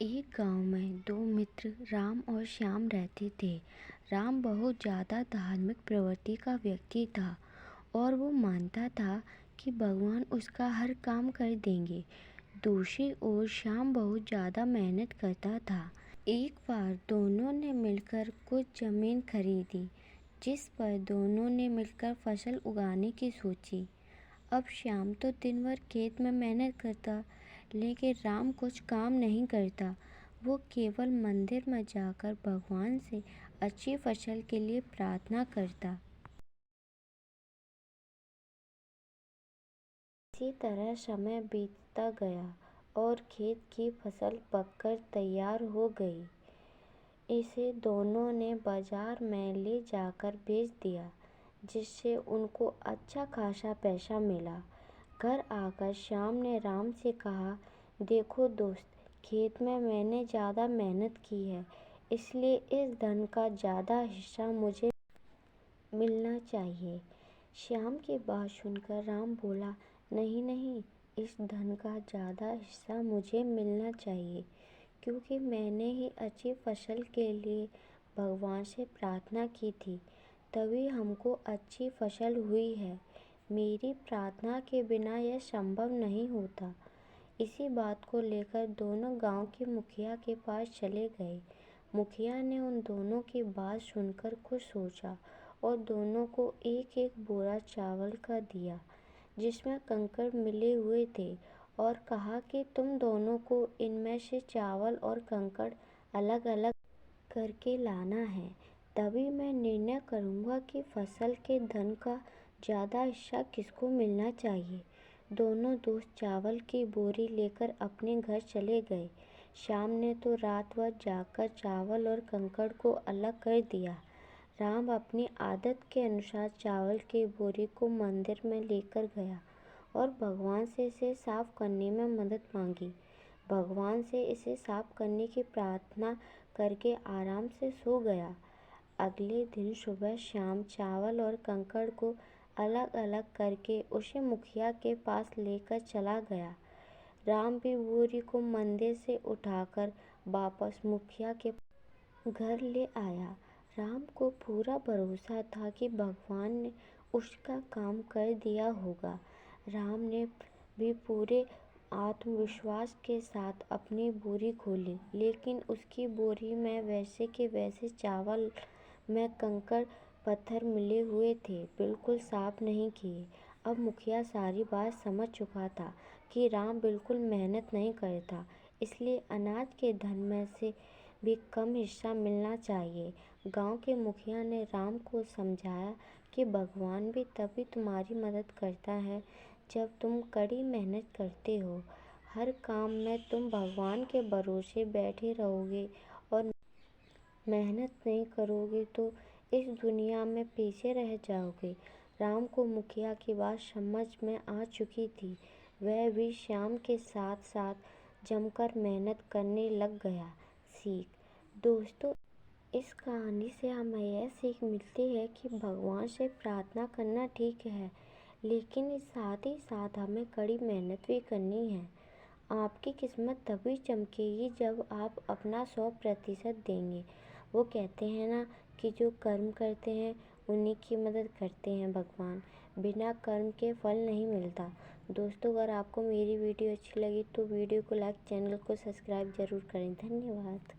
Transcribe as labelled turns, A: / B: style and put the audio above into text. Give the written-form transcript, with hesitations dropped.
A: एक गांव में दो मित्र राम और श्याम रहते थे। राम बहुत ज़्यादा धार्मिक प्रवृत्ति का व्यक्ति था और वो मानता था कि भगवान उसका हर काम कर देंगे। दूसरी ओर श्याम बहुत ज़्यादा मेहनत करता था। एक बार दोनों ने मिलकर कुछ ज़मीन खरीदी, जिस पर दोनों ने मिलकर फसल उगाने की सोची। अब श्याम तो दिन भर खेत में मेहनत करता, लेकिन राम कुछ काम नहीं करता। वो केवल मंदिर में जाकर भगवान से अच्छी फसल के लिए प्रार्थना करता। इसी तरह समय बीतता गया और खेत की फसल पककर तैयार हो गई। इसे दोनों ने बाजार में ले जाकर बेच दिया, जिससे उनको अच्छा खासा पैसा मिला। घर आकर श्याम ने राम से कहा, देखो दोस्त, खेत में मैंने ज़्यादा मेहनत की है, इसलिए इस धन का ज़्यादा हिस्सा मुझे मिलना चाहिए। श्याम की बात सुनकर राम बोला, नहीं नहीं, इस धन का ज़्यादा हिस्सा मुझे मिलना चाहिए, क्योंकि मैंने ही अच्छी फसल के लिए भगवान से प्रार्थना की थी, तभी हमको अच्छी फसल हुई है। मेरी प्रार्थना के बिना यह संभव नहीं होता। इसी बात को लेकर दोनों गांव के मुखिया के पास चले गए। मुखिया ने उन दोनों की बात सुनकर कुछ सोचा और दोनों को एक एक बोरा चावल का दिया, जिसमें कंकड़ मिले हुए थे, और कहा कि तुम दोनों को इनमें से चावल और कंकड़ अलग अलग करके लाना है, तभी मैं निर्णय करूँगा कि फसल के धन का ज़्यादा हिस्सा किसको मिलना चाहिए। दोनों दोस्त चावल की बोरी लेकर अपने घर चले गए। श्याम ने तो रात भर जाकर चावल और कंकड़ को अलग कर दिया। राम अपनी आदत के अनुसार चावल की बोरी को मंदिर में लेकर गया और भगवान से इसे साफ करने में मदद मांगी। भगवान से इसे साफ करने की प्रार्थना करके आराम से सो गया। अगले दिन सुबह श्याम चावल और कंकड़ को अलग अलग करके उसे मुखिया के पास लेकर चला गया। राम भी बोरी को मंदिर से उठाकर वापस मुखिया के घर ले आया। राम को पूरा भरोसा था कि भगवान ने उसका काम कर दिया होगा। राम ने भी पूरे आत्मविश्वास के साथ अपनी बोरी खोली, लेकिन उसकी बोरी में वैसे के वैसे चावल में कंकड़ पत्थर मिले हुए थे, बिल्कुल साफ नहीं किए। अब मुखिया सारी बात समझ चुका था कि राम बिल्कुल मेहनत नहीं करता, इसलिए अनाज के धन में से भी कम हिस्सा मिलना चाहिए। गांव के मुखिया ने राम को समझाया कि भगवान भी तभी तुम्हारी मदद करता है जब तुम कड़ी मेहनत करते हो। हर काम में तुम भगवान के भरोसे बैठे रहोगे और मेहनत नहीं करोगे तो इस दुनिया में पीछे रह जाओगे। राम को मुखिया की बात समझ में आ चुकी थी। वह भी श्याम के साथ साथ जमकर मेहनत करने लग गया। सीख। दोस्तों, इस कहानी से हमें यह सीख मिलती है कि भगवान से प्रार्थना करना ठीक है, लेकिन इस साथ ही साथ हमें कड़ी मेहनत भी करनी है। आपकी किस्मत तभी चमकेगी जब आप अपना 100% देंगे। वो कहते हैं ना कि जो कर्म करते हैं उन्हीं की मदद करते हैं भगवान। बिना कर्म के फल नहीं मिलता। दोस्तों, अगर आपको मेरी वीडियो अच्छी लगी तो वीडियो को लाइक, चैनल को सब्सक्राइब ज़रूर करें। धन्यवाद।